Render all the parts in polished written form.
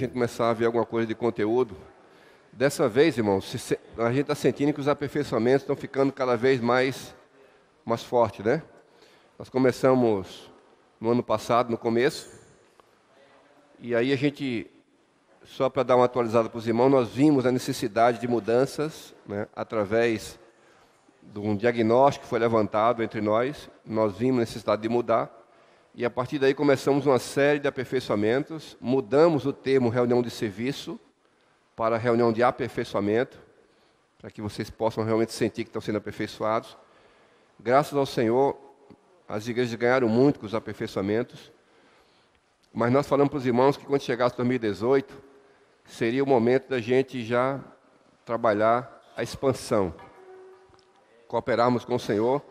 gente começar a ver alguma coisa de conteúdo. Dessa vez, irmãos, a gente está sentindo que os aperfeiçoamentos estão ficando cada vez mais fortes, né? Nós começamos no ano passado, no começo, e aí a gente, só para dar uma atualizada para os irmãos, nós vimos a necessidade de mudanças, né, através de um diagnóstico que foi levantado entre nós vimos a necessidade de mudar, e a partir daí começamos uma série de aperfeiçoamentos, mudamos o termo reunião de serviço para reunião de aperfeiçoamento, para que vocês possam realmente sentir que estão sendo aperfeiçoados. Graças ao Senhor, as igrejas ganharam muito com os aperfeiçoamentos, mas nós falamos para os irmãos que quando chegasse 2018, seria o momento da gente já trabalhar a expansão, cooperarmos com o Senhor,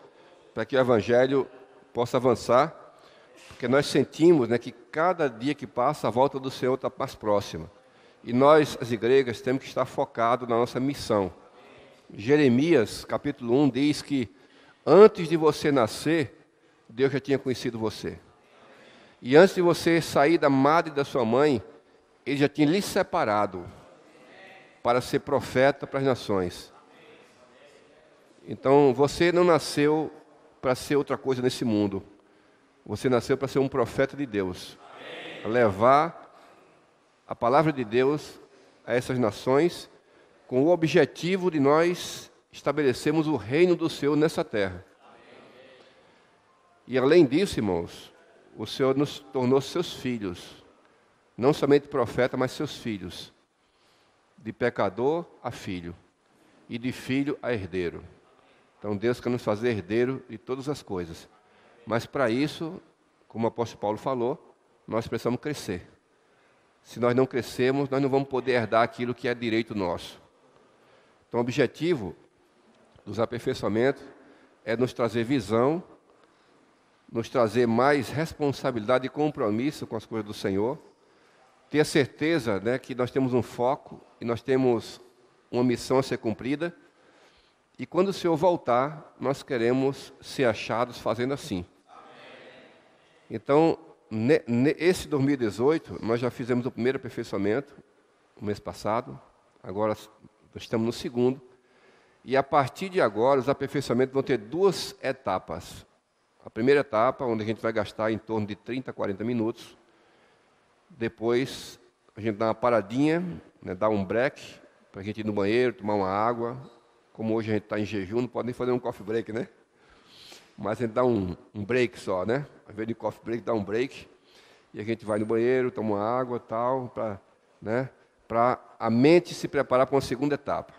para que o Evangelho possa avançar, porque nós sentimos, né, que cada dia que passa, a volta do Senhor está mais próxima. E nós, as igrejas, temos que estar focados na nossa missão. Jeremias, capítulo 1, diz que antes de você nascer, Deus já tinha conhecido você. E antes de você sair da madre da sua mãe, Ele já tinha lhe separado para ser profeta para as nações. Então, você não nasceu para ser outra coisa nesse mundo. Você nasceu para ser um profeta de Deus. Levar a palavra de Deus a essas nações, com o objetivo de nós estabelecermos o reino do Senhor nessa terra. E além disso, irmãos, o Senhor nos tornou seus filhos. Não somente profeta, mas seus filhos. De pecador a filho. E de filho a herdeiro. Então Deus quer nos fazer herdeiro de todas as coisas. Mas para isso, como o apóstolo Paulo falou, nós precisamos crescer. Se nós não crescermos, nós não vamos poder herdar aquilo que é direito nosso. Então o objetivo dos aperfeiçoamentos é nos trazer visão, nos trazer mais responsabilidade e compromisso com as coisas do Senhor, ter a certeza, né, que nós temos um foco e nós temos uma missão a ser cumprida, e quando o Senhor voltar, nós queremos ser achados fazendo assim. Então, esse 2018, nós já fizemos o primeiro aperfeiçoamento, no mês passado, agora nós estamos no segundo, e a partir de agora, os aperfeiçoamentos vão ter duas etapas. A primeira etapa, onde a gente vai gastar em torno de 30 a 40 minutos. Depois, a gente dá uma paradinha, né, dá um break, para a gente ir no banheiro, tomar uma água. Como hoje a gente está em jejum, não pode nem fazer um coffee break, né? Mas a gente dá um break só, né? Ao invés de coffee break, dá um break. E a gente vai no banheiro, toma uma água e tal, para a mente se preparar para uma segunda etapa.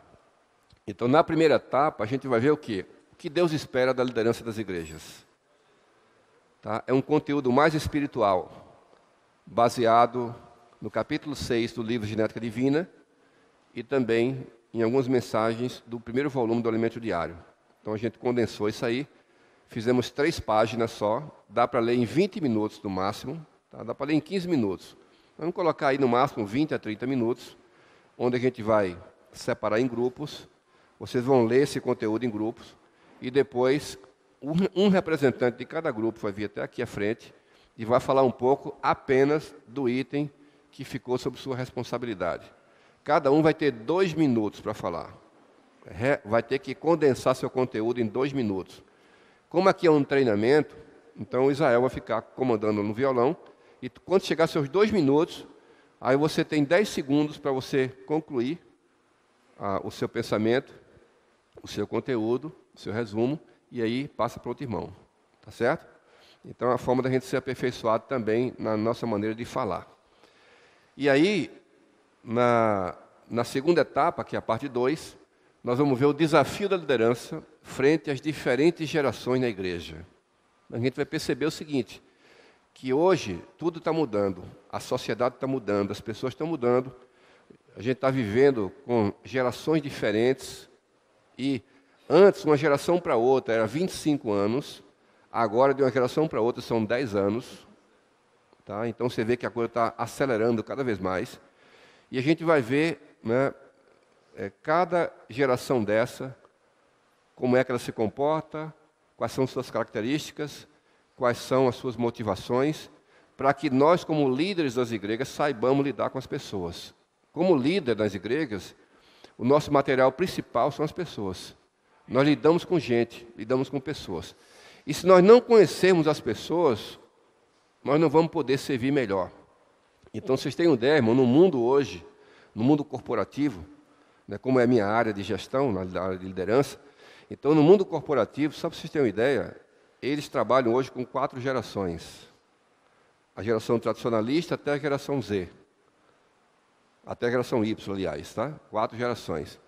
Então, na primeira etapa, a gente vai ver o quê? O que Deus espera da liderança das igrejas. Tá? É um conteúdo mais espiritual, baseado no capítulo 6 do livro Genética Divina e também em algumas mensagens do primeiro volume do Alimento Diário. Então a gente condensou isso aí, fizemos 3 páginas só, dá para ler em 20 minutos no máximo, tá? Dá para ler em 15 minutos. Vamos colocar aí no máximo 20 a 30 minutos, onde a gente vai separar em grupos, vocês vão ler esse conteúdo em grupos, e depois um representante de cada grupo vai vir até aqui à frente e vai falar um pouco apenas do item que ficou sob sua responsabilidade. Cada um vai ter 2 minutos para falar. Vai ter que condensar seu conteúdo em 2 minutos. Como aqui é um treinamento, então o Israel vai ficar comandando no violão, e quando chegar seus 2 minutos, aí você tem 10 segundos para você concluir o seu pensamento, o seu conteúdo, o seu resumo, e aí passa para outro irmão. Tá certo? Então é a forma da gente ser aperfeiçoado também na nossa maneira de falar. E aí, na segunda etapa, que é a parte 2, nós vamos ver o desafio da liderança frente às diferentes gerações na igreja. A gente vai perceber o seguinte, que hoje tudo está mudando, a sociedade está mudando, as pessoas estão mudando, a gente está vivendo com gerações diferentes, e antes, uma geração para outra era 25 anos, agora de uma geração para outra são 10 anos, tá? Então você vê que a coisa está acelerando cada vez mais, e a gente vai ver, né, cada geração dessa, como é que ela se comporta, quais são suas características, quais são as suas motivações, para que nós, como líderes das igrejas, saibamos lidar com as pessoas. Como líder das igrejas, o nosso material principal são as pessoas. Nós lidamos com gente, lidamos com pessoas. E se nós não conhecermos as pessoas, nós não vamos poder servir melhor. Então, vocês têm uma ideia, irmão, no mundo hoje, no mundo corporativo, né, como é a minha área de gestão, na área de liderança, então, no mundo corporativo, só para vocês terem uma ideia, eles trabalham hoje com 4 gerações. A geração tradicionalista até a geração Z. Até a geração Y, aliás, tá? 4 gerações.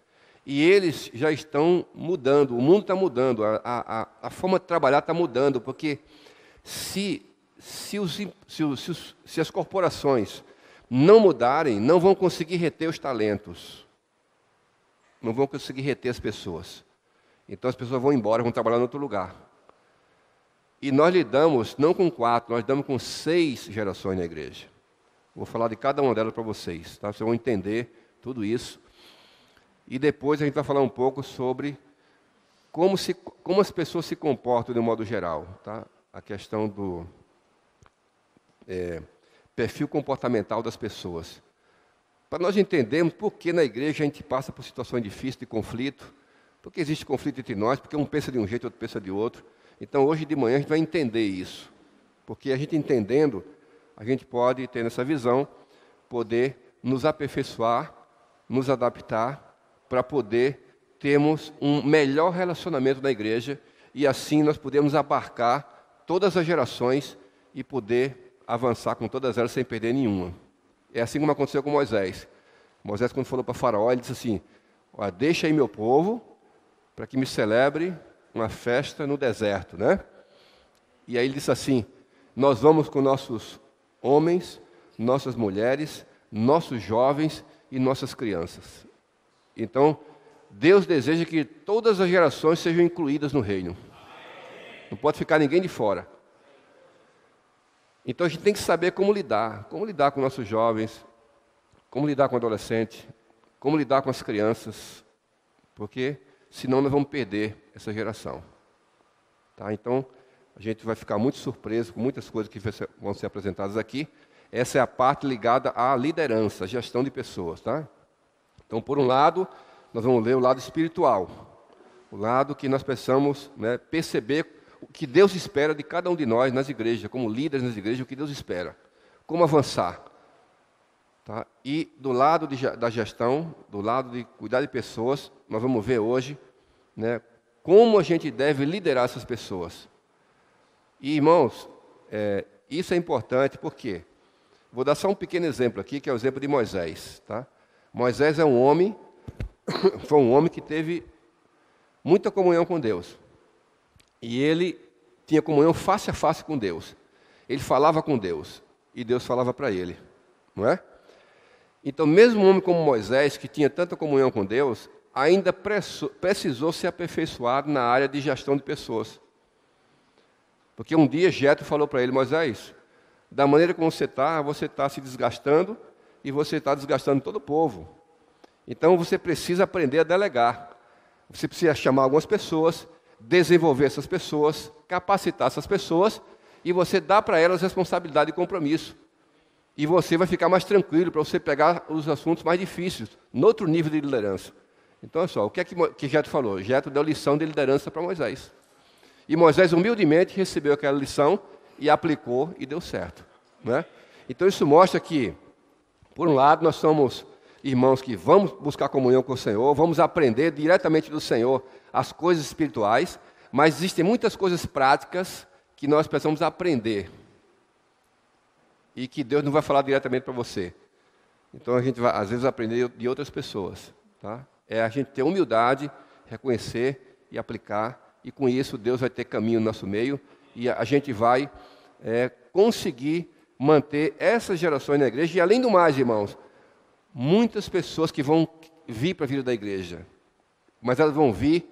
E eles já estão mudando, o mundo está mudando, a forma de trabalhar está mudando, porque se as corporações não mudarem, não vão conseguir reter os talentos, não vão conseguir reter as pessoas. Então as pessoas vão embora, vão trabalhar em outro lugar. E nós lidamos não com 4, nós lidamos com 6 gerações na igreja. Vou falar de cada uma delas para vocês, tá? Vocês vão entender tudo isso. E depois a gente vai falar um pouco sobre como as pessoas se comportam de um modo geral, tá? A questão do perfil comportamental das pessoas. Para nós entendermos por que na igreja a gente passa por situações difíceis de conflito, porque existe conflito entre nós, porque um pensa de um jeito, outro pensa de outro. Então, hoje de manhã a gente vai entender isso. Porque a gente entendendo, a gente pode ter nessa visão, poder nos aperfeiçoar, nos adaptar, para poder termos um melhor relacionamento na igreja, e assim nós podemos abarcar todas as gerações e poder avançar com todas elas sem perder nenhuma. É assim como aconteceu com Moisés. Moisés, quando falou para Faraó, ele disse assim: deixa aí meu povo, para que me celebre uma festa no deserto, né? E aí ele disse assim: nós vamos com nossos homens, nossas mulheres, nossos jovens e nossas crianças. Então, Deus deseja que todas as gerações sejam incluídas no reino. Não pode ficar ninguém de fora. Então a gente tem que saber como lidar com nossos jovens, como lidar com o adolescente, como lidar com as crianças, porque senão nós vamos perder essa geração. Tá? Então, a gente vai ficar muito surpreso com muitas coisas que vão ser apresentadas aqui. Essa é a parte ligada à liderança, à gestão de pessoas. Tá? Então, por um lado, nós vamos ler o lado espiritual, o lado que nós precisamos, né, perceber o que Deus espera de cada um de nós nas igrejas, como líderes nas igrejas, o que Deus espera, como avançar. Tá? E do lado da gestão, do lado de cuidar de pessoas, nós vamos ver hoje, né, como a gente deve liderar essas pessoas. E, irmãos, isso é importante porque, vou dar só um pequeno exemplo aqui, que é o exemplo de Moisés. Tá? Moisés foi um homem que teve muita comunhão com Deus. E ele tinha comunhão face a face com Deus. Ele falava com Deus, e Deus falava para ele, não é? Então, mesmo um homem como Moisés, que tinha tanta comunhão com Deus, ainda precisou ser aperfeiçoado na área de gestão de pessoas. Porque um dia Jetro falou para ele: Moisés, da maneira como você está se desgastando, e você está desgastando todo o povo. Então, você precisa aprender a delegar. Você precisa chamar algumas pessoas, desenvolver essas pessoas, capacitar essas pessoas, e você dá para elas responsabilidade e compromisso. E você vai ficar mais tranquilo para você pegar os assuntos mais difíceis, no outro nível de liderança. Então, olha só, o que é que Jetro falou? Jetro deu lição de liderança para Moisés. E Moisés humildemente recebeu aquela lição e aplicou e deu certo. Né? Então, isso mostra que, por um lado, nós somos irmãos que vamos buscar comunhão com o Senhor, vamos aprender diretamente do Senhor as coisas espirituais, mas existem muitas coisas práticas que nós precisamos aprender e que Deus não vai falar diretamente para você. Então a gente vai, às vezes, aprender de outras pessoas. Tá? É a gente ter humildade, reconhecer e aplicar, e com isso Deus vai ter caminho no nosso meio, e a gente vai conseguir manter essas gerações na igreja. E além do mais, irmãos, muitas pessoas que vão vir para a vida da igreja, mas elas vão vir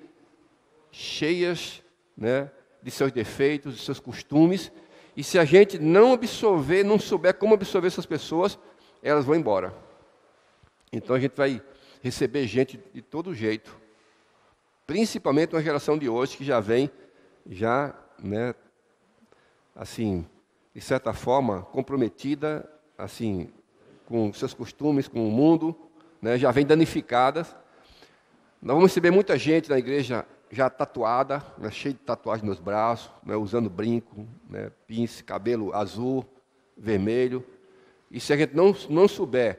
cheias, né, de seus defeitos, de seus costumes, e se a gente não absorver, não souber como absorver essas pessoas, elas vão embora. Então a gente vai receber gente de todo jeito, principalmente uma geração de hoje que já vem, né, assim, de certa forma, comprometida, assim, com seus costumes, com o mundo, né, já vem danificadas. Nós vamos receber muita gente na igreja já tatuada, né, cheia de tatuagem nos braços, né, usando brinco, né, pince, cabelo azul, vermelho. E se a gente não souber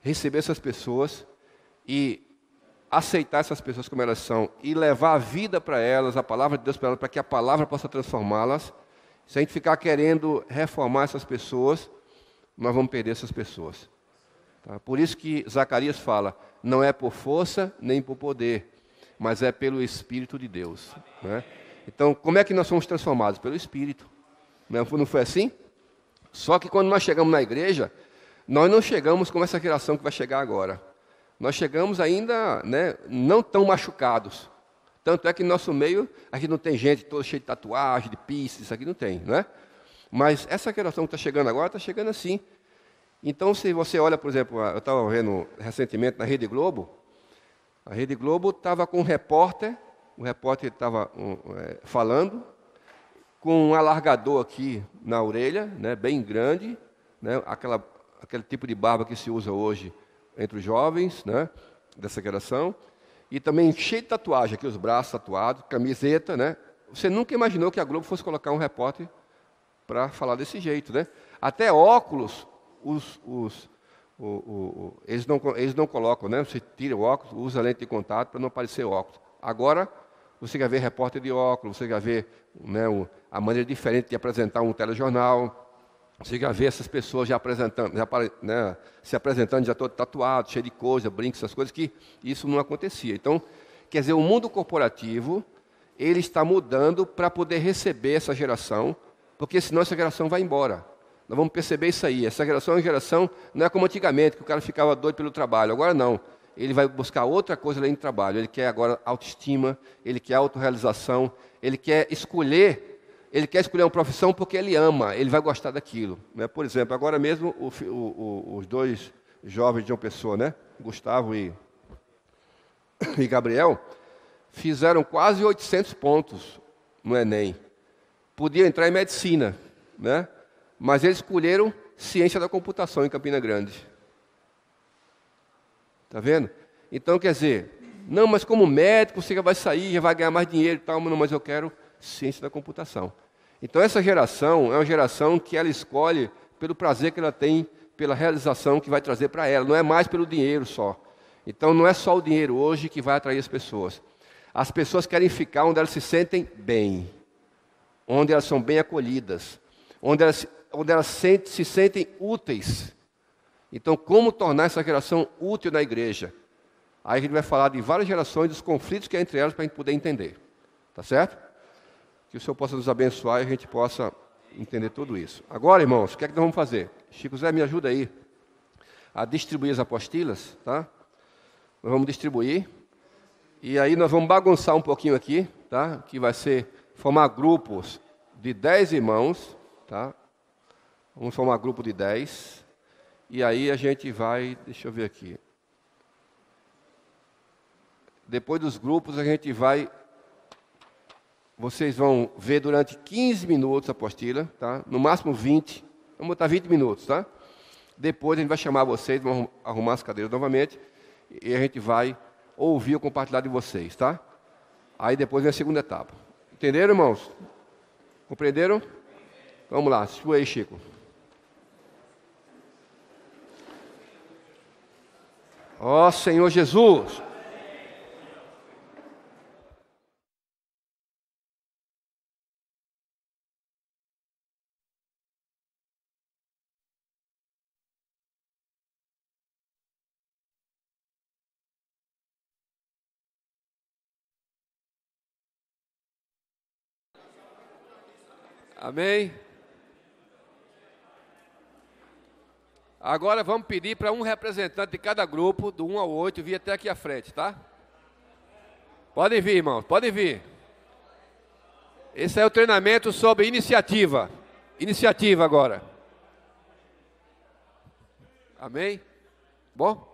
receber essas pessoas e aceitar essas pessoas como elas são e levar a vida para elas, a palavra de Deus para elas, para que a palavra possa transformá-las, se a gente ficar querendo reformar essas pessoas, nós vamos perder essas pessoas. Tá? Por isso que Zacarias fala, não é por força nem por poder, mas é pelo Espírito de Deus. Né? Então, como é que nós somos transformados? Pelo Espírito. Não foi assim? Só que quando nós chegamos na igreja, nós não chegamos como essa geração que vai chegar agora. Nós chegamos ainda, né, não tão machucados. Tanto é que no nosso meio, aqui não tem gente toda cheia de tatuagem, de piercing, isso aqui não tem, não é? Mas essa geração que está chegando agora, está chegando assim. Então, se você olha, por exemplo, eu estava vendo recentemente na Rede Globo, a Rede Globo estava com um repórter, o repórter estava falando, com um alargador aqui na orelha, né, bem grande, né, aquele tipo de barba que se usa hoje entre os jovens, né, dessa geração, e também cheio de tatuagem, aqui os braços tatuados, camiseta, né? Você nunca imaginou que a Globo fosse colocar um repórter para falar desse jeito, né? Até óculos, eles não colocam, né? Você tira o óculos, usa a lente de contato para não aparecer óculos. Agora, você quer ver repórter de óculos, você quer ver, né, a maneira diferente de apresentar um telejornal, você já vê essas pessoas já apresentando, né, se apresentando já todo tatuado, cheio de coisa, brincos, essas coisas, que isso não acontecia. Então, quer dizer, o mundo corporativo, ele está mudando para poder receber essa geração, porque senão essa geração vai embora. Nós vamos perceber isso aí. Essa geração é uma geração, não é como antigamente, que o cara ficava doido pelo trabalho. Agora não. Ele vai buscar outra coisa além do trabalho. Ele quer agora autoestima, ele quer autorrealização, ele quer escolher uma profissão porque ele ama, ele vai gostar daquilo. Né? Por exemplo, agora mesmo os dois jovens de uma pessoa, né? Gustavo e Gabriel, fizeram quase 800 pontos no Enem. Podiam entrar em medicina, né? Mas eles escolheram ciência da computação em Campina Grande. Está vendo? Então, quer dizer, não, mas como médico você já vai sair, já vai ganhar mais dinheiro e tal, mas eu quero ciência da computação. Então, essa geração é uma geração que ela escolhe pelo prazer que ela tem, pela realização que vai trazer para ela. Não é mais pelo dinheiro só. Então, não é só o dinheiro hoje que vai atrair as pessoas. As pessoas querem ficar onde elas se sentem bem, onde elas são bem acolhidas, onde elas se sentem úteis. Então, como tornar essa geração útil na igreja? Aí a gente vai falar de várias gerações, dos conflitos que há entre elas, para a gente poder entender. Tá certo? Que o Senhor possa nos abençoar e a gente possa entender tudo isso. Agora, irmãos, o que é que nós vamos fazer? Chico Zé, me ajuda aí a distribuir as apostilas, tá? Nós vamos distribuir. E aí nós vamos bagunçar um pouquinho aqui, tá? Que vai ser formar grupos de 10 irmãos, tá? Vamos formar grupo de 10. E aí a gente vai, deixa eu ver aqui. Depois dos grupos a gente vai, vocês vão ver durante 15 minutos a apostila, tá? No máximo 20, vamos botar 20 minutos, tá? Depois a gente vai chamar vocês, vamos arrumar as cadeiras novamente, e a gente vai ouvir o compartilhar de vocês, tá? Aí depois vem a segunda etapa. Entenderam, irmãos? Compreenderam? Vamos lá, sua aí, Chico. Ó Senhor Jesus! Amém? Agora vamos pedir para um representante de cada grupo, do 1 ao 8, vir até aqui à frente, tá? Podem vir, irmãos, podem vir. Esse é o treinamento sobre iniciativa. Iniciativa agora. Amém? Bom?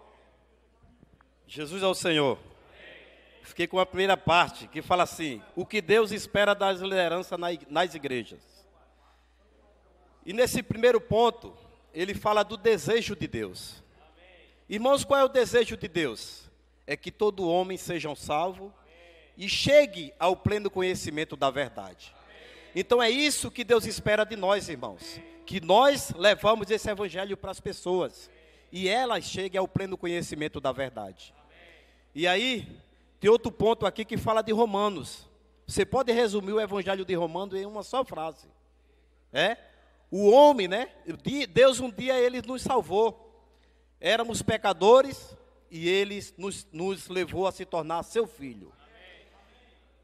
Jesus é o Senhor. Fiquei com a primeira parte, que fala assim: o que Deus espera das lideranças nas igrejas. E nesse primeiro ponto, ele fala do desejo de Deus. Irmãos, qual é o desejo de Deus? É que todo homem seja salvo e chegue ao pleno conhecimento da verdade. Então é isso que Deus espera de nós, irmãos. Que nós levamos esse evangelho para as pessoas e elas cheguem ao pleno conhecimento da verdade. E aí, tem outro ponto aqui que fala de Romanos. Você pode resumir o evangelho de Romanos em uma só frase. O homem, né? Deus um dia ele nos salvou. Éramos pecadores e ele nos levou a se tornar seu filho.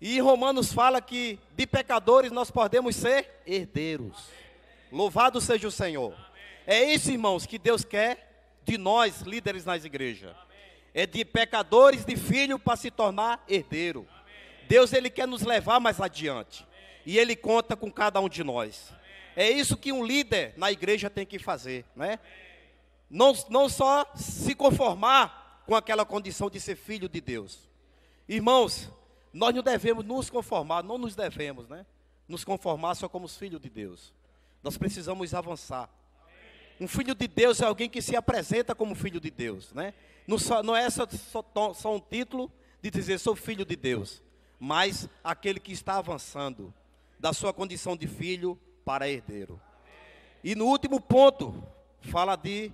E Romanos fala que de pecadores nós podemos ser herdeiros. Louvado seja o Senhor. É isso, irmãos, que Deus quer de nós, líderes nas igrejas. É de pecadores, de filho, para se tornar herdeiro. Deus, ele quer nos levar mais adiante. E ele conta com cada um de nós. É isso que um líder na igreja tem que fazer, né? Não só se conformar com aquela condição de ser filho de Deus. Irmãos, nós não devemos nos conformar, não nos devemos, né? Nos conformar só como os filhos de Deus. Nós precisamos avançar. Um filho de Deus é alguém que se apresenta como filho de Deus, né? Não é só um título de dizer sou filho de Deus, mas aquele que está avançando da sua condição de filho para herdeiro. E no último ponto, fala de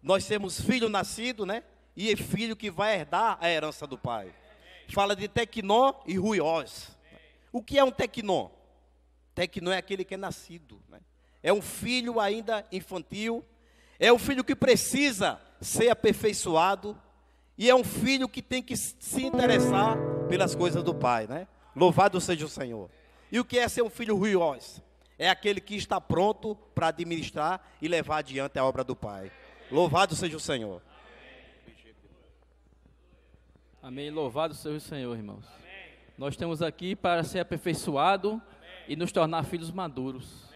nós sermos filho nascido, né? E filho que vai herdar a herança do pai. Fala de tecnó e ruiós. O que é um tecnó? Tecnó é aquele que é nascido, né? É um filho ainda infantil, é um filho que precisa ser aperfeiçoado, e é um filho que tem que se interessar pelas coisas do pai, né? Louvado seja o Senhor. E o que é ser um filho ruiós? É aquele que está pronto para administrar e levar adiante a obra do pai. Louvado seja o Senhor. Amém. Louvado seja o Senhor, irmãos. Nós estamos aqui para ser aperfeiçoado e nos tornar filhos maduros.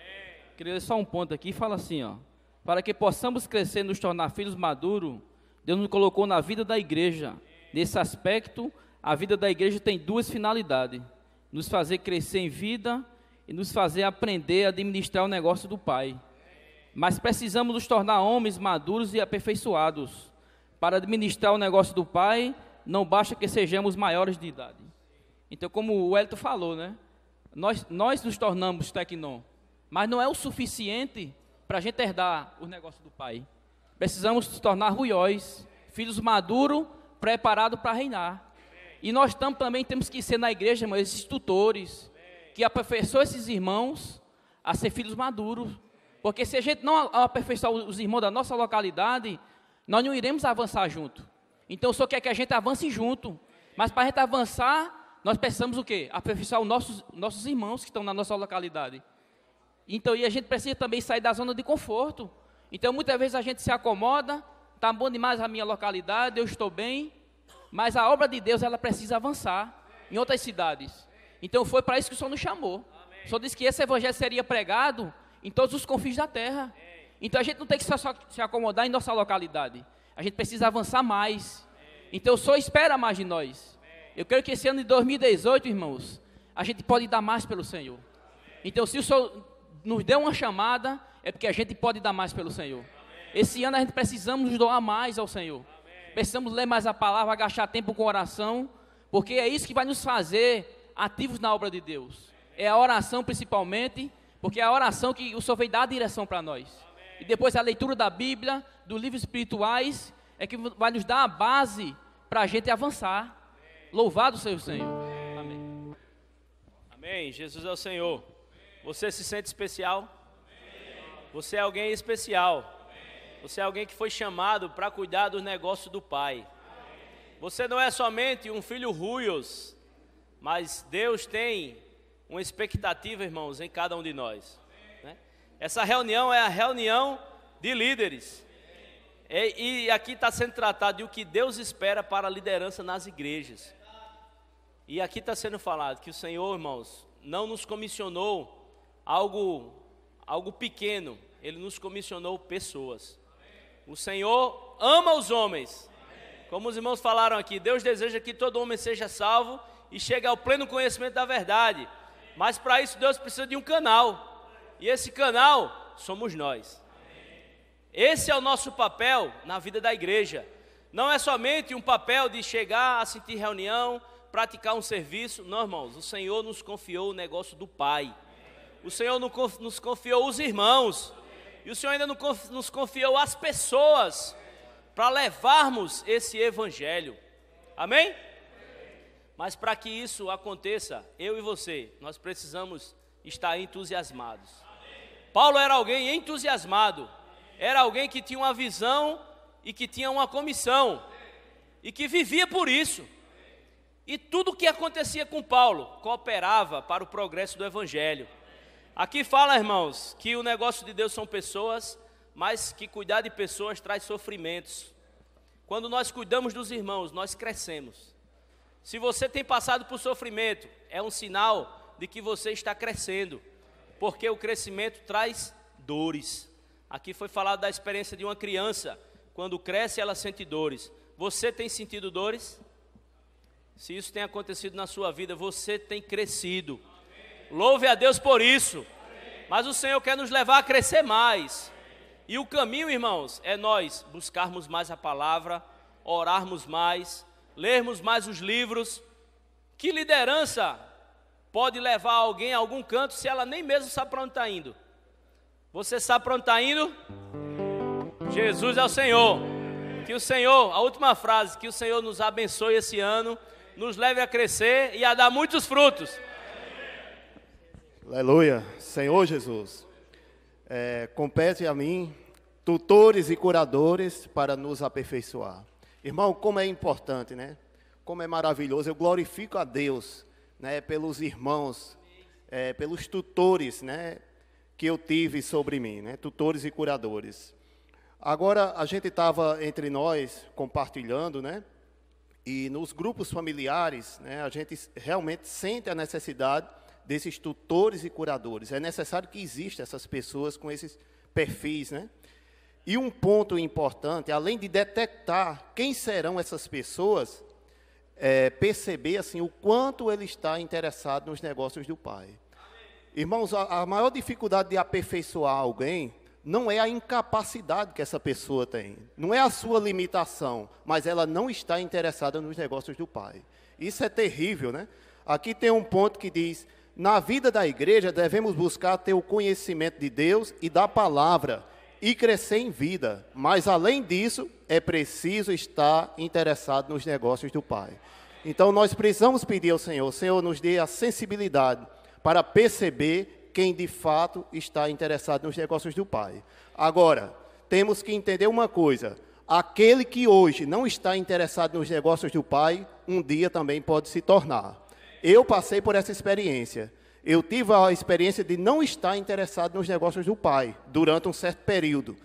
Queria ler só um ponto aqui, fala assim, ó. Para que possamos crescer e nos tornar filhos maduros, Deus nos colocou na vida da igreja. Nesse aspecto, a vida da igreja tem duas finalidades: nos fazer crescer em vida e nos fazer aprender a administrar o negócio do Pai. Mas precisamos nos tornar homens maduros e aperfeiçoados. Para administrar o negócio do Pai, não basta que sejamos maiores de idade. Então, como o Wellington falou, né? Nós nos tornamos tecnó, mas não é o suficiente para a gente herdar o negócio do Pai. Precisamos nos tornar ruiós, filhos maduros, preparados para reinar. E nós também temos que ser na igreja, irmãos, esses tutores, que aperfeiçoam esses irmãos a ser filhos maduros. Porque se a gente não aperfeiçoar os irmãos da nossa localidade, nós não iremos avançar junto. Então o Senhor quer que a gente avance junto. Mas para a gente avançar, nós precisamos o quê? Aperfeiçoar os nossos irmãos que estão na nossa localidade. Então, e a gente precisa também sair da zona de conforto. Então, muitas vezes a gente se acomoda, está bom demais a minha localidade, eu estou bem, mas a obra de Deus, ela precisa avançar em outras cidades. Então, foi para isso que o Senhor nos chamou. O Senhor disse que esse evangelho seria pregado em todos os confins da terra. Então, a gente não tem que só se acomodar em nossa localidade. A gente precisa avançar mais. Então, o Senhor espera mais de nós. Eu creio que esse ano de 2018, irmãos, a gente pode dar mais pelo Senhor. Então, se o Senhor nos deu uma chamada, é porque a gente pode dar mais pelo Senhor. Esse ano a gente precisamos nos doar mais ao Senhor. Precisamos ler mais a palavra, gastar tempo com oração, porque é isso que vai nos fazer ativos na obra de Deus. É a oração principalmente, porque é a oração que o Senhor veio dar a direção para nós. E depois a leitura da Bíblia, dos livros espirituais, é que vai nos dar a base para a gente avançar. Louvado seja o Senhor. Amém. Amém. Jesus é o Senhor. Você se sente especial? Você é alguém especial. Você é alguém que foi chamado para cuidar dos negócios do Pai. Você não é somente um filho ruios, mas Deus tem uma expectativa, irmãos, em cada um de nós, né? Essa reunião é a reunião de líderes. E aqui está sendo tratado de o que Deus espera para a liderança nas igrejas. E aqui está sendo falado que o Senhor, irmãos, não nos comissionou algo pequeno, Ele nos comissionou pessoas. O Senhor ama os homens. Como os irmãos falaram aqui, Deus deseja que todo homem seja salvo e chegue ao pleno conhecimento da verdade. Mas para isso Deus precisa de um canal. E esse canal somos nós. Esse é o nosso papel na vida da igreja. Não é somente um papel de chegar, assistir reunião, praticar um serviço. Não, irmãos, o Senhor nos confiou o negócio do Pai. O Senhor nos confiou os irmãos. E o Senhor ainda nos confiou as pessoas para levarmos esse evangelho. Amém? Mas para que isso aconteça, eu e você, nós precisamos estar entusiasmados. Paulo era alguém entusiasmado. Era alguém que tinha uma visão e que tinha uma comissão, e que vivia por isso. E tudo o que acontecia com Paulo cooperava para o progresso do evangelho. Aqui fala, irmãos, que o negócio de Deus são pessoas, mas que cuidar de pessoas traz sofrimentos. Quando nós cuidamos dos irmãos, nós crescemos. Se você tem passado por sofrimento, é um sinal de que você está crescendo, porque o crescimento traz dores. Aqui foi falado da experiência de uma criança. Quando cresce, ela sente dores. Você tem sentido dores? Se isso tem acontecido na sua vida, você tem crescido. Louve a Deus por isso. Mas o Senhor quer nos levar a crescer mais. E o caminho, irmãos, é nós buscarmos mais a palavra, orarmos mais, lermos mais os livros. Que liderança pode levar alguém a algum canto se ela nem mesmo sabe para onde está indo? Você sabe para onde está indo? Jesus é o Senhor. Que o Senhor, a última frase, que o Senhor nos abençoe esse ano, nos leve a crescer e a dar muitos frutos. Aleluia. Senhor Jesus, compete a mim, tutores e curadores, para nos aperfeiçoar. Irmão, como é importante, né? Como é maravilhoso. Eu glorifico a Deus, né, pelos irmãos, pelos tutores, né, que eu tive sobre mim, né? Tutores e curadores. Agora, a gente estava entre nós compartilhando, né? E nos grupos familiares, né, a gente realmente sente a necessidade desses tutores e curadores. É necessário que existam essas pessoas com esses perfis, né? E um ponto importante, além de detectar quem serão essas pessoas, perceber assim, o quanto ele está interessado nos negócios do Pai. Irmãos, a maior dificuldade de aperfeiçoar alguém não é a incapacidade que essa pessoa tem, não é a sua limitação, mas ela não está interessada nos negócios do Pai. Isso é terrível, né? Aqui tem um ponto que diz: na vida da igreja devemos buscar ter o conhecimento de Deus e da palavra e crescer em vida, mas além disso é preciso estar interessado nos negócios do Pai. Então nós precisamos pedir ao Senhor: o Senhor nos dê a sensibilidade para perceber quem de fato está interessado nos negócios do Pai. Agora, temos que entender uma coisa: aquele que hoje não está interessado nos negócios do Pai, um dia também pode se tornar. Eu passei por essa experiência. Eu tive a experiência de não estar interessado nos negócios do Pai durante um certo período.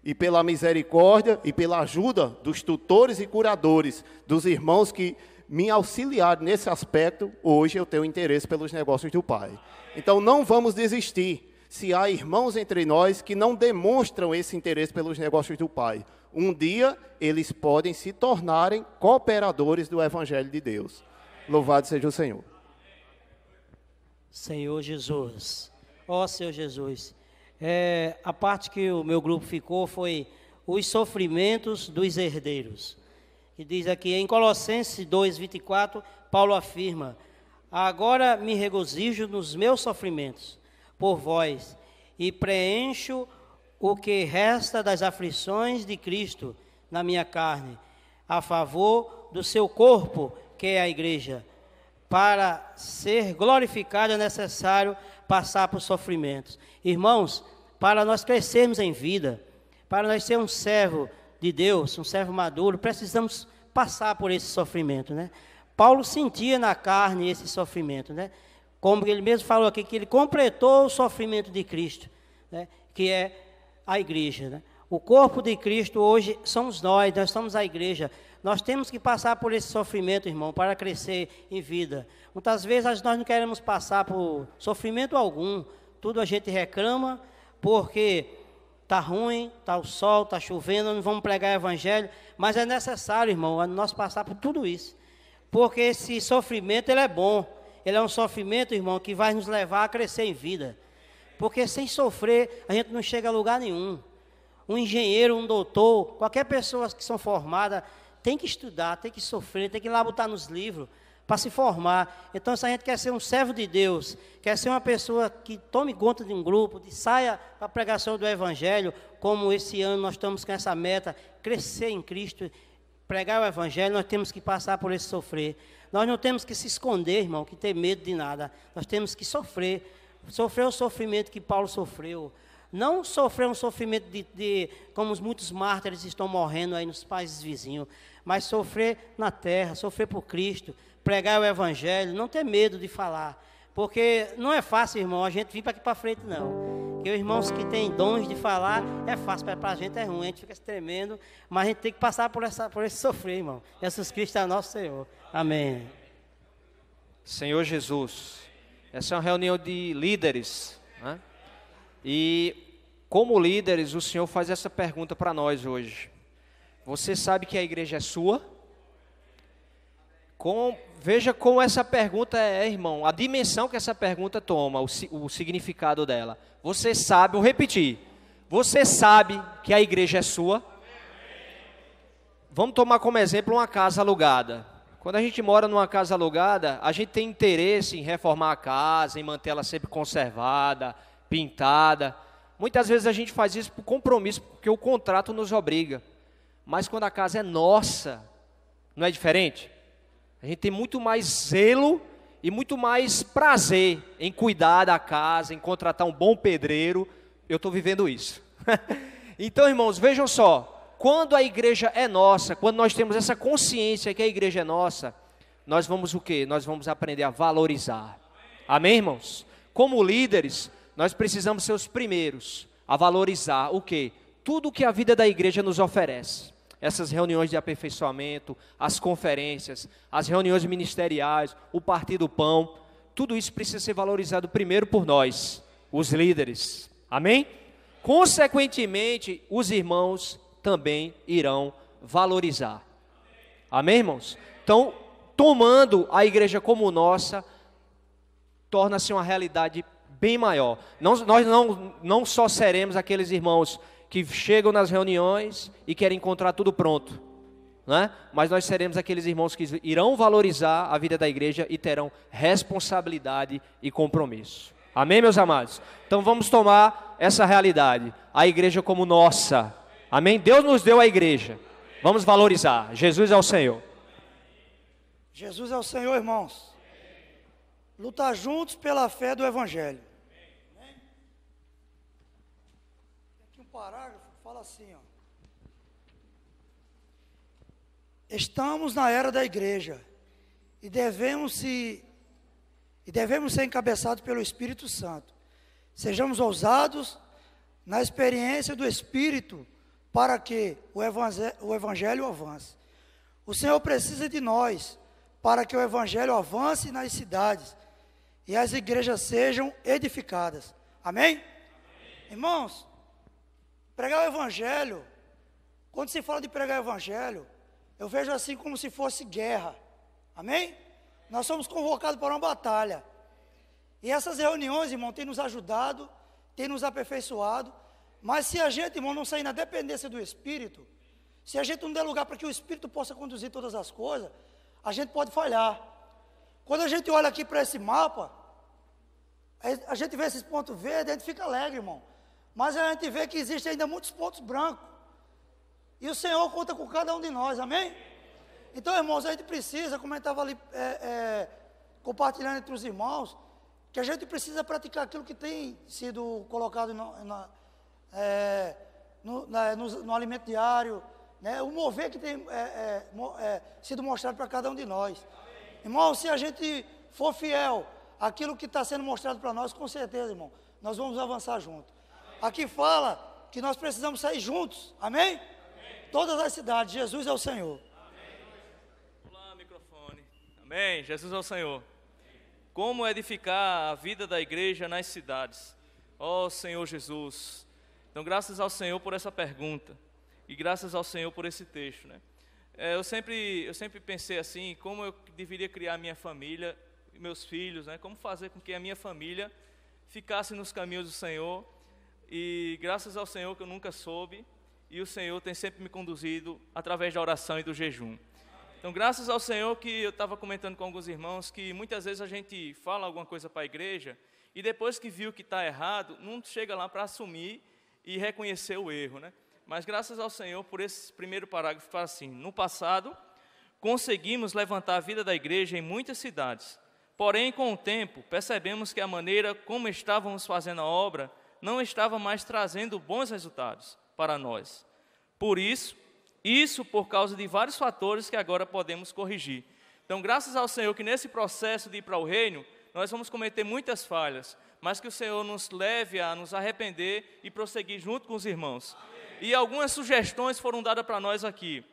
E pela misericórdia e pela ajuda dos tutores e curadores, dos irmãos que me auxiliaram nesse aspecto, hoje eu tenho interesse pelos negócios do Pai. Então não vamos desistir se há irmãos entre nós que não demonstram esse interesse pelos negócios do Pai. Um dia eles podem se tornarem cooperadores do Evangelho de Deus. Louvado seja o Senhor. Senhor Jesus, ó Senhor Jesus, a parte que o meu grupo ficou foi os sofrimentos dos herdeiros. E diz aqui em Colossenses 2:24, Paulo afirma: agora me regozijo nos meus sofrimentos por vós e preencho o que resta das aflições de Cristo na minha carne, a favor do seu corpo, que é a igreja. Para ser glorificado é necessário passar por sofrimentos. Irmãos, para nós crescermos em vida, para nós sermos um servo de Deus, um servo maduro, precisamos passar por esse sofrimento, né? Paulo sentia na carne esse sofrimento, né? Como ele mesmo falou aqui, que ele completou o sofrimento de Cristo, né? Que é a igreja, né? O corpo de Cristo hoje somos nós somos a igreja. Nós temos que passar por esse sofrimento, irmão, para crescer em vida. Muitas vezes nós não queremos passar por sofrimento algum. Tudo a gente reclama porque está ruim, está o sol, está chovendo, não vamos pregar o evangelho. Mas é necessário, irmão, nós passar por tudo isso. Porque esse sofrimento, ele é bom. Ele é um sofrimento, irmão, que vai nos levar a crescer em vida. Porque sem sofrer, a gente não chega a lugar nenhum. Um engenheiro, um doutor, qualquer pessoa que são formadas, tem que estudar, tem que sofrer, tem que ir lá botar nos livros para se formar. Então, se a gente quer ser um servo de Deus, quer ser uma pessoa que tome conta de um grupo, que saia para a pregação do Evangelho, como esse ano nós estamos com essa meta, crescer em Cristo, pregar o Evangelho, nós temos que passar por esse sofrer. Nós não temos que se esconder, irmão, que ter medo de nada. Nós temos que sofrer. Sofrer o sofrimento que Paulo sofreu. Não sofrer um sofrimento como os muitos mártires estão morrendo aí nos países vizinhos, mas sofrer na terra, sofrer por Cristo, pregar o Evangelho, não ter medo de falar. Porque não é fácil, irmão, a gente vir para aqui para frente, não. Porque os irmãos que têm dons de falar, é fácil, para a gente é ruim, a gente fica se tremendo, mas a gente tem que passar por esse sofrer, irmão. Jesus Cristo é nosso Senhor. Amém. Senhor Jesus, essa é uma reunião de líderes, né? E como líderes, o Senhor faz essa pergunta para nós hoje. Você sabe que a igreja é sua? Veja como essa pergunta irmão, a dimensão que essa pergunta toma, o significado dela. Você sabe, vou repetir, você sabe que a igreja é sua? Vamos tomar como exemplo uma casa alugada. Quando a gente mora numa casa alugada, a gente tem interesse em reformar a casa, em manter ela sempre conservada, pintada. Muitas vezes a gente faz isso por compromisso, porque o contrato nos obriga. Mas quando a casa é nossa, não é diferente? A gente tem muito mais zelo e muito mais prazer em cuidar da casa, em contratar um bom pedreiro. Eu estou vivendo isso. Então, irmãos, vejam só. Quando a igreja é nossa, quando nós temos essa consciência que a igreja é nossa, nós vamos o quê? Nós vamos aprender a valorizar. Amém, irmãos? Como líderes, nós precisamos ser os primeiros a valorizar o quê? Tudo que a vida da igreja nos oferece. Essas reuniões de aperfeiçoamento, as conferências, as reuniões ministeriais, o partir do pão, tudo isso precisa ser valorizado primeiro por nós, os líderes. Amém? Consequentemente, os irmãos também irão valorizar. Amém, irmãos? Então, tomando a igreja como nossa, torna-se uma realidade bem maior. Nós não só seremos aqueles irmãos que chegam nas reuniões e querem encontrar tudo pronto, né? Mas nós seremos aqueles irmãos que irão valorizar a vida da igreja e terão responsabilidade e compromisso. Amém, meus amados? Então vamos tomar essa realidade, a igreja como nossa. Amém? Deus nos deu a igreja. Vamos valorizar. Jesus é o Senhor. Jesus é o Senhor, irmãos. Lutar juntos pela fé do Evangelho. Amém? Tem aqui um parágrafo que fala assim, ó. Estamos na era da igreja e devemos ser encabeçados pelo Espírito Santo. Sejamos ousados na experiência do Espírito para que o Evangelho avance. O Senhor precisa de nós para que o Evangelho avance nas cidades e as igrejas sejam edificadas. Amém? Amém? Irmãos, pregar o Evangelho, quando se fala de pregar o Evangelho, eu vejo assim como se fosse guerra. Amém? Nós somos convocados para uma batalha. E essas reuniões, irmão, têm nos ajudado, têm nos aperfeiçoado. Mas se a gente, irmão, não sair na dependência do Espírito, se a gente não der lugar para que o Espírito possa conduzir todas as coisas, a gente pode falhar. Quando a gente olha aqui para esse mapa, a gente vê esses pontos verdes, a gente fica alegre, irmão. Mas a gente vê que existem ainda muitos pontos brancos. E o Senhor conta com cada um de nós, amém? Então, irmãos, a gente precisa, como eu estava ali compartilhando entre os irmãos, que a gente precisa praticar aquilo que tem sido colocado no alimento diário, né? O mover que tem sido mostrado para cada um de nós. Irmão, se a gente for fiel àquilo que está sendo mostrado para nós, com certeza, irmão, nós vamos avançar junto. Aqui fala que nós precisamos sair juntos, amém? Todas as cidades, Jesus é o Senhor. Olá, microfone. Amém, Jesus é o Senhor. Como edificar a vida da igreja nas cidades? Ó Senhor Jesus. Então, graças ao Senhor por essa pergunta. E graças ao Senhor por esse texto, né? Eu sempre pensei assim, como eu deveria criar minha família e meus filhos, né? Como fazer com que a minha família ficasse nos caminhos do Senhor, e graças ao Senhor que eu nunca soube, e o Senhor tem sempre me conduzido através da oração e do jejum. Então, graças ao Senhor que eu estava comentando com alguns irmãos que muitas vezes a gente fala alguma coisa para a igreja e depois que viu que está errado, não chega lá para assumir e reconhecer o erro, né? Mas graças ao Senhor por esse primeiro parágrafo, fala assim: no passado, conseguimos levantar a vida da igreja em muitas cidades. Porém, com o tempo, percebemos que a maneira como estávamos fazendo a obra não estava mais trazendo bons resultados para nós. Por isso por causa de vários fatores que agora podemos corrigir. Então, graças ao Senhor que nesse processo de ir para o reino, nós vamos cometer muitas falhas, mas que o Senhor nos leve a nos arrepender e prosseguir junto com os irmãos. E algumas sugestões foram dadas para nós aqui.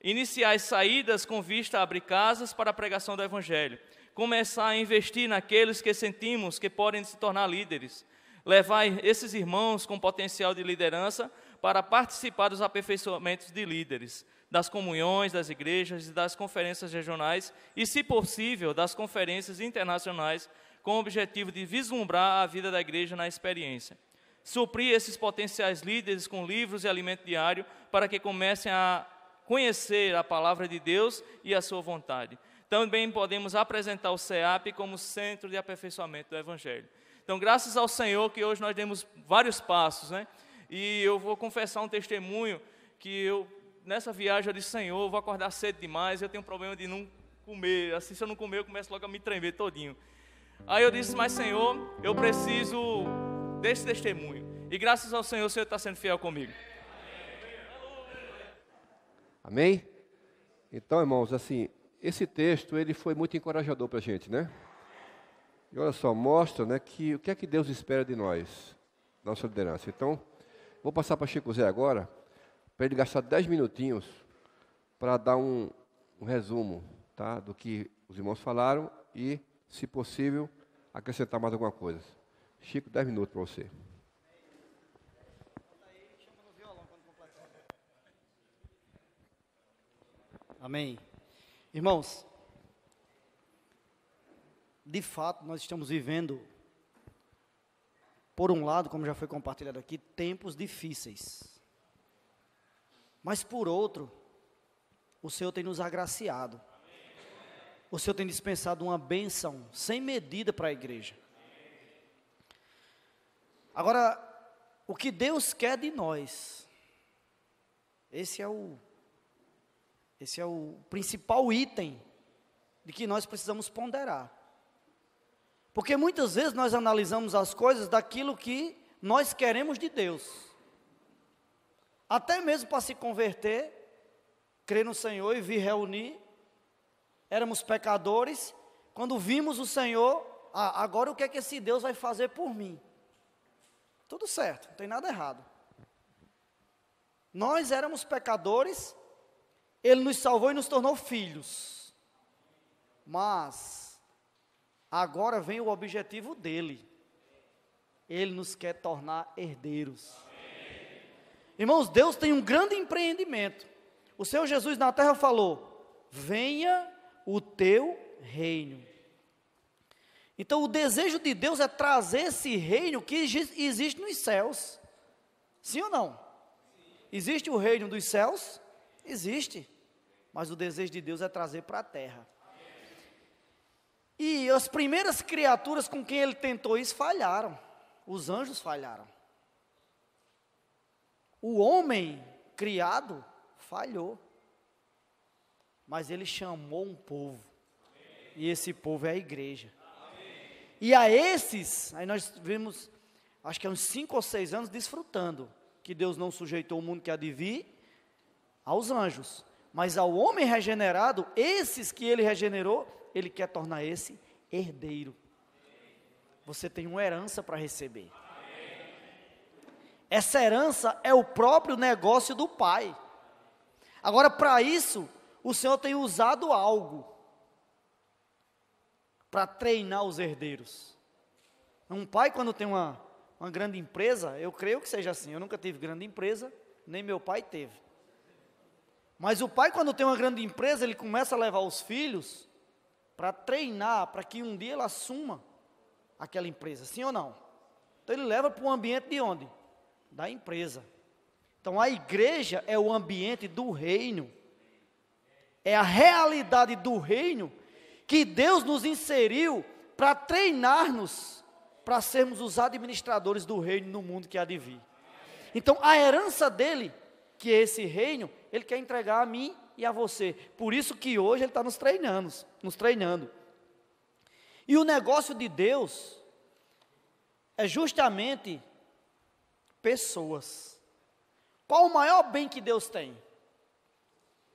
Iniciar as saídas com vista a abrir casas para a pregação do Evangelho. Começar a investir naqueles que sentimos que podem se tornar líderes. Levar esses irmãos com potencial de liderança para participar dos aperfeiçoamentos de líderes, das comunhões, das igrejas e das conferências regionais e, se possível, das conferências internacionais, com o objetivo de vislumbrar a vida da igreja na experiência. Suprir esses potenciais líderes com livros e alimento diário para que comecem a conhecer a palavra de Deus e a sua vontade. Também podemos apresentar o CEAP como centro de aperfeiçoamento do Evangelho. Então, graças ao Senhor que hoje nós demos vários passos, né? E eu vou confessar um testemunho que nessa viagem eu disse: Senhor, eu vou acordar cedo demais, eu tenho problema de não comer, assim, se eu não comer eu começo logo a me tremer todinho. Aí eu disse: mas Senhor, eu preciso desse testemunho, e graças ao Senhor, o Senhor está sendo fiel comigo. Amém? Então, irmãos, assim, esse texto, ele foi muito encorajador para a gente, né? E olha só, mostra, né, que o que é que Deus espera de nós, nossa liderança. Então, vou passar para Chico Zé agora, para ele gastar 10 minutinhos para dar um resumo, tá, do que os irmãos falaram e, se possível, acrescentar mais alguma coisa. Chico, 10 minutos para você. Amém. Irmãos, de fato, nós estamos vivendo, por um lado, como já foi compartilhado aqui, tempos difíceis. Mas, por outro, o Senhor tem nos agraciado. O Senhor tem dispensado uma bênção sem medida para a igreja. Agora, o que Deus quer de nós, esse é o principal item de que nós precisamos ponderar. Porque muitas vezes nós analisamos as coisas daquilo que nós queremos de Deus. Até mesmo para se converter, crer no Senhor e vir reunir, éramos pecadores. Quando vimos o Senhor, agora o que é que esse Deus vai fazer por mim? Tudo certo, não tem nada errado. Nós éramos pecadores, Ele nos salvou e nos tornou filhos. Mas agora vem o objetivo dele. Ele nos quer tornar herdeiros. Irmãos, Deus tem um grande empreendimento. O Senhor Jesus na terra falou: venha o teu reino. Então o desejo de Deus é trazer esse reino que existe nos céus. Sim ou não? Existe o reino dos céus? Existe. Mas o desejo de Deus é trazer para a terra. E as primeiras criaturas com quem ele tentou isso falharam. Os anjos falharam. O homem criado falhou. Mas ele chamou um povo. E esse povo é a igreja. E a esses, aí nós vimos, acho que há uns 5 ou 6 anos, desfrutando que Deus não sujeitou o mundo que há de vir aos anjos. Mas ao homem regenerado, esses que ele regenerou, ele quer tornar esse herdeiro. Você tem uma herança para receber. Essa herança é o próprio negócio do Pai. Agora, para isso, o Senhor tem usado algo para treinar os herdeiros. Um pai, quando tem uma grande empresa, eu creio que seja assim. Eu nunca tive grande empresa, nem meu pai teve. Mas o pai, quando tem uma grande empresa, ele começa a levar os filhos para treinar, para que um dia ele assuma aquela empresa, sim ou não? Então ele leva para o ambiente de onde? Da empresa. Então a igreja é o ambiente do reino. É a realidade do reino que Deus nos inseriu para treinar-nos, para sermos os administradores do reino no mundo que há de vir. Então a herança dele, que é esse reino, ele quer entregar a mim e a você. Por isso que hoje ele está nos treinando. E o negócio de Deus é justamente pessoas. Qual o maior bem que Deus tem?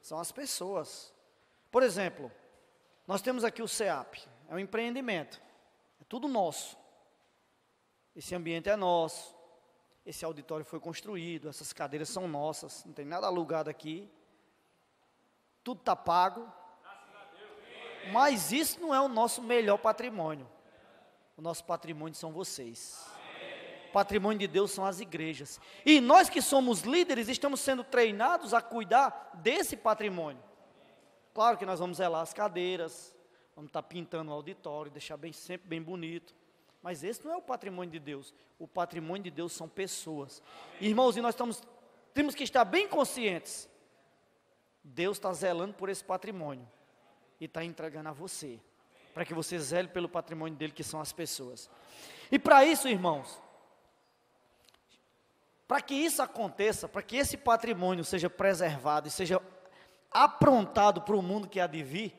São as pessoas. Por exemplo, nós temos aqui o CEAP, é um empreendimento, é tudo nosso. Esse ambiente é nosso, esse auditório foi construído, essas cadeiras são nossas, não tem nada alugado aqui, tudo está pago. Mas isso não é o nosso melhor patrimônio. O nosso patrimônio são vocês. O patrimônio de Deus são as igrejas. E nós que somos líderes, estamos sendo treinados a cuidar desse patrimônio. Claro que nós vamos zelar as cadeiras, vamos estar pintando o auditório, deixar sempre bem bonito. Mas esse não é o patrimônio de Deus. O patrimônio de Deus são pessoas. Irmãos, e nós temos que estar bem conscientes. Deus está zelando por esse patrimônio. E está entregando a você, para que você zele pelo patrimônio dele, que são as pessoas. E para isso, irmãos, para que isso aconteça, para que esse patrimônio seja preservado e seja aprontado para o mundo que há de vir,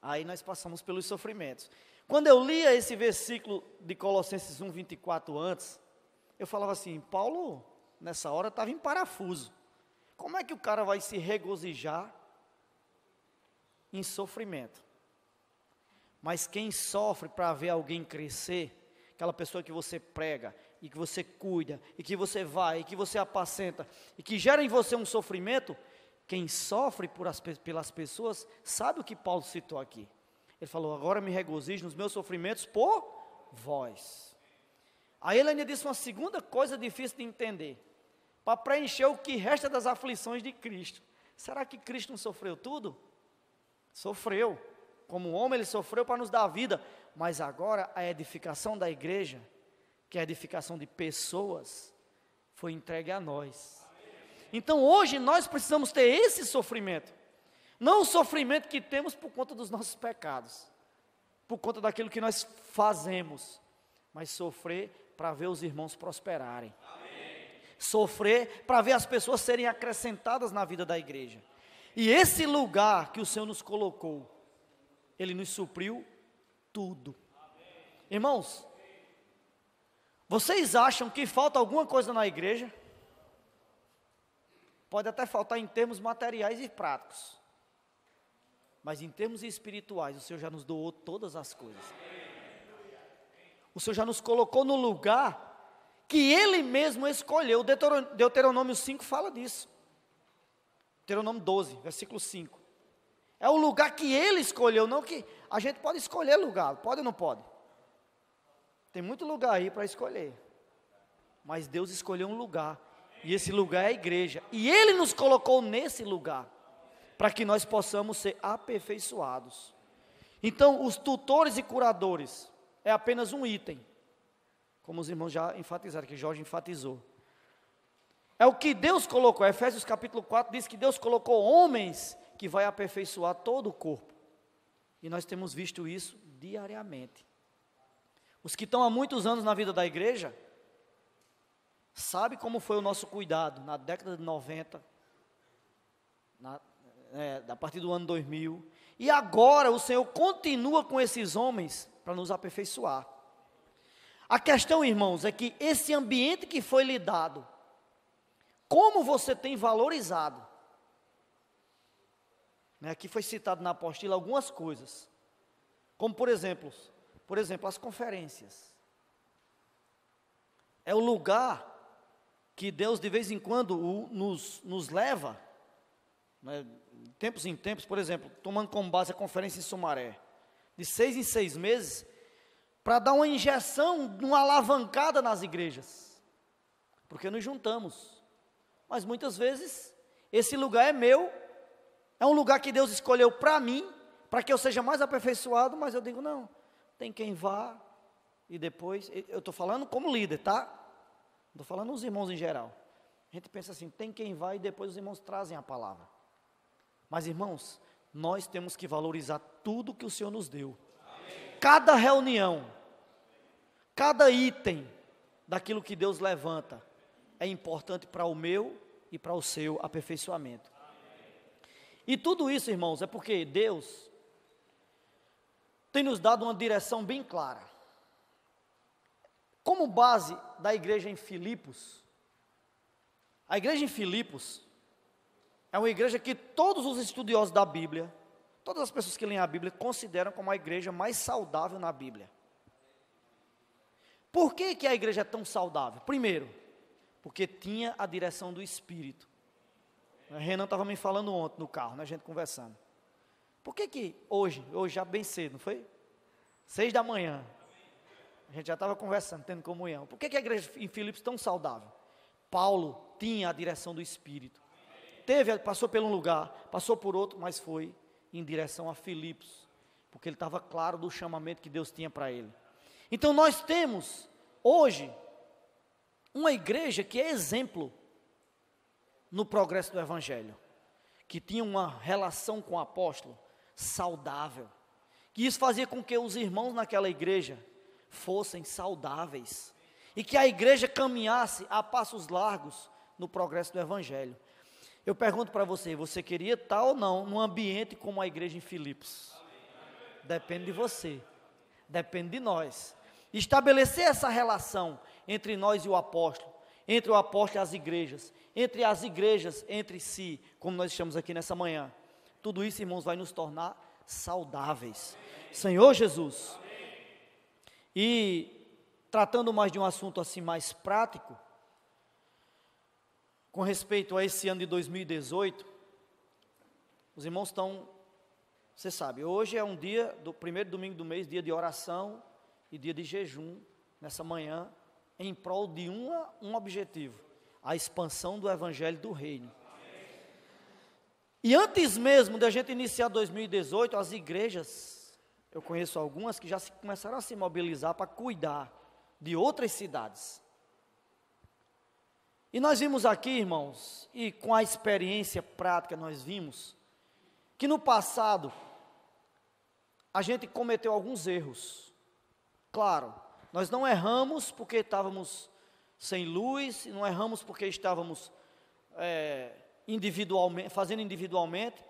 aí nós passamos pelos sofrimentos. Quando eu lia esse versículo de Colossenses 1:24 antes, eu falava assim, Paulo, nessa hora estava em parafuso. Como é que o cara vai se regozijar em sofrimento? Mas quem sofre para ver alguém crescer, aquela pessoa que você prega, e que você cuida, e que você vai, e que você apacenta, e que gera em você um sofrimento, quem sofre pelas pessoas, sabe o que Paulo citou aqui? Ele falou, agora me regozijo nos meus sofrimentos por vós. Aí ele ainda disse uma segunda coisa difícil de entender, para preencher o que resta das aflições de Cristo. Será que Cristo não sofreu tudo? Sofreu, como homem ele sofreu para nos dar a vida, mas agora a edificação da igreja, que é a edificação de pessoas, foi entregue a nós. Então hoje nós precisamos ter esse sofrimento, não o sofrimento que temos por conta dos nossos pecados, por conta daquilo que nós fazemos, mas sofrer para ver os irmãos prosperarem, sofrer para ver as pessoas serem acrescentadas na vida da igreja. E esse lugar que o Senhor nos colocou, Ele nos supriu tudo. Irmãos, vocês acham que falta alguma coisa na igreja? Pode até faltar em termos materiais e práticos, mas em termos espirituais, o Senhor já nos doou todas as coisas. O Senhor já nos colocou no lugar que Ele mesmo escolheu. Deuteronômio 5 fala disso. Deuteronômio 12, versículo 5. É o lugar que Ele escolheu, não que a gente pode escolher lugar, pode ou não pode? Tem muito lugar aí para escolher, mas Deus escolheu um lugar, e esse lugar é a igreja, e Ele nos colocou nesse lugar, para que nós possamos ser aperfeiçoados. Então, os tutores e curadores é apenas um item, como os irmãos já enfatizaram, que Jorge enfatizou. É o que Deus colocou. Efésios capítulo 4 diz que Deus colocou homens que vai aperfeiçoar todo o corpo. E nós temos visto isso diariamente. Os que estão há muitos anos na vida da igreja, sabem como foi o nosso cuidado na década de 90, a partir do ano 2000. E agora o Senhor continua com esses homens para nos aperfeiçoar. A questão, irmãos, é que esse ambiente que foi lhe dado, como você tem valorizado? Aqui foi citado na apostila algumas coisas, como por exemplo, as conferências. É o lugar que Deus de vez em quando nos leva, né, tempos em tempos, por exemplo, tomando como base a conferência em Sumaré, de 6 em 6 meses, para dar uma injeção, uma alavancada nas igrejas, porque nos juntamos. Mas muitas vezes, esse lugar é meu, é um lugar que Deus escolheu para mim, para que eu seja mais aperfeiçoado, mas eu digo, não, tem quem vá, e depois, eu estou falando como líder, tá? Não estou falando os irmãos em geral. A gente pensa assim, tem quem vai e depois os irmãos trazem a palavra. Mas irmãos, nós temos que valorizar tudo que o Senhor nos deu. Cada reunião, cada item daquilo que Deus levanta é importante para o meu e para o seu aperfeiçoamento. E tudo isso, irmãos, é porque Deus tem nos dado uma direção bem clara. Como base da igreja em Filipos, a igreja em Filipos é uma igreja que todos os estudiosos da Bíblia, todas as pessoas que leem a Bíblia, consideram como a igreja mais saudável na Bíblia. Por que a igreja é tão saudável? Primeiro, porque tinha a direção do Espírito. O Renan estava me falando ontem no carro, né, a gente conversando. Por que hoje já bem cedo, não foi? 6 da manhã, a gente já estava conversando, tendo comunhão. Por que a igreja em Filipos é tão saudável? Paulo tinha a direção do Espírito. Passou por um lugar, passou por outro, mas foi em direção a Filipos, porque ele estava claro do chamamento que Deus tinha para ele. Então nós temos hoje uma igreja que é exemplo no progresso do Evangelho, que tinha uma relação com o apóstolo saudável, que isso fazia com que os irmãos naquela igreja fossem saudáveis, e que a igreja caminhasse a passos largos no progresso do Evangelho. Eu pergunto para você, você queria estar ou não num ambiente como a igreja em Filipos? Depende de você, depende de nós. Estabelecer essa relação entre nós e o apóstolo, entre o apóstolo e as igrejas entre si, como nós estamos aqui nessa manhã. Tudo isso, irmãos, vai nos tornar saudáveis. Senhor Jesus. E tratando mais de um assunto assim mais prático, com respeito a esse ano de 2018, os irmãos estão, você sabe, hoje é um dia, do primeiro domingo do mês, dia de oração e dia de jejum, nessa manhã, em prol de um objetivo, a expansão do Evangelho do Reino. E antes mesmo de a gente iniciar 2018, as igrejas, eu conheço algumas que já começaram a se mobilizar para cuidar de outras cidades. E nós vimos aqui, irmãos, e com a experiência prática nós vimos, que no passado, a gente cometeu alguns erros. Claro, nós não erramos porque estávamos sem luz, não erramos porque estávamos fazendo individualmente,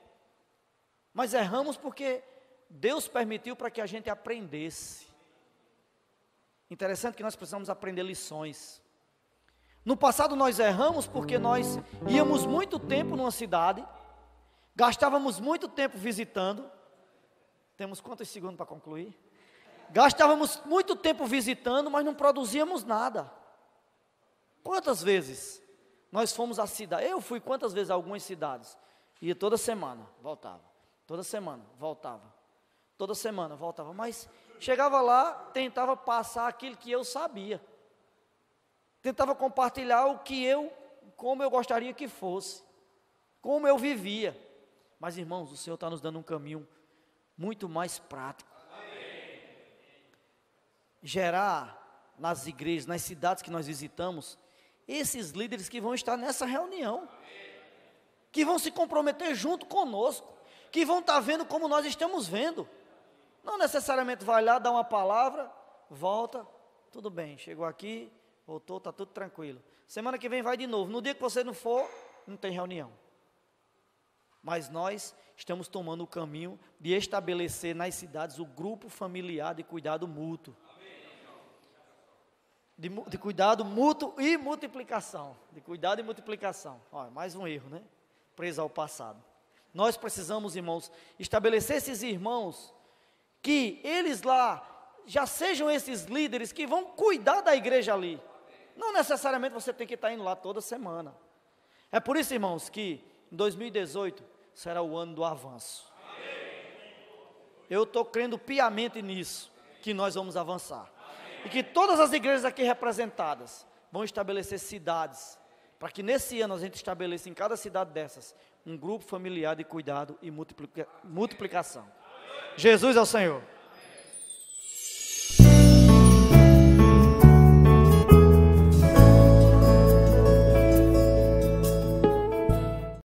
mas erramos porque Deus permitiu para que a gente aprendesse. Interessante que nós precisamos aprender lições. No passado nós erramos porque nós íamos muito tempo numa cidade, gastávamos muito tempo visitando. Temos quantos segundos para concluir? Gastávamos muito tempo visitando, mas não produzíamos nada. Quantas vezes nós fomos à cidade? Eu fui quantas vezes a algumas cidades? Ia toda semana, voltava. Toda semana, voltava. Toda semana, voltava. Mas chegava lá, tentava passar aquilo que eu sabia. Tentava compartilhar como eu gostaria que fosse. Como eu vivia. Mas, irmãos, o Senhor está nos dando um caminho muito mais prático. Gerar nas igrejas, nas cidades que nós visitamos, esses líderes que vão estar nessa reunião, que vão se comprometer junto conosco, que vão estar vendo como nós estamos vendo. Não necessariamente vai lá, dá uma palavra, volta, tudo bem, chegou aqui, voltou, está tudo tranquilo. Semana que vem vai de novo. No dia que você não for, não tem reunião. Mas nós estamos tomando o caminho de estabelecer nas cidades o grupo familiar de cuidado mútuo. De cuidado mútuo e multiplicação. De cuidado e multiplicação. Olha, mais um erro, né? Preso ao passado. Nós precisamos, irmãos, estabelecer esses irmãos, que eles lá já sejam esses líderes que vão cuidar da igreja ali. Não necessariamente você tem que estar indo lá toda semana. É por isso, irmãos, que em 2018 será o ano do avanço. Eu estou crendo piamente nisso, que nós vamos avançar. E que todas as igrejas aqui representadas vão estabelecer cidades, para que nesse ano a gente estabeleça em cada cidade dessas um grupo familiar de cuidado e multiplicação. Jesus é o Senhor.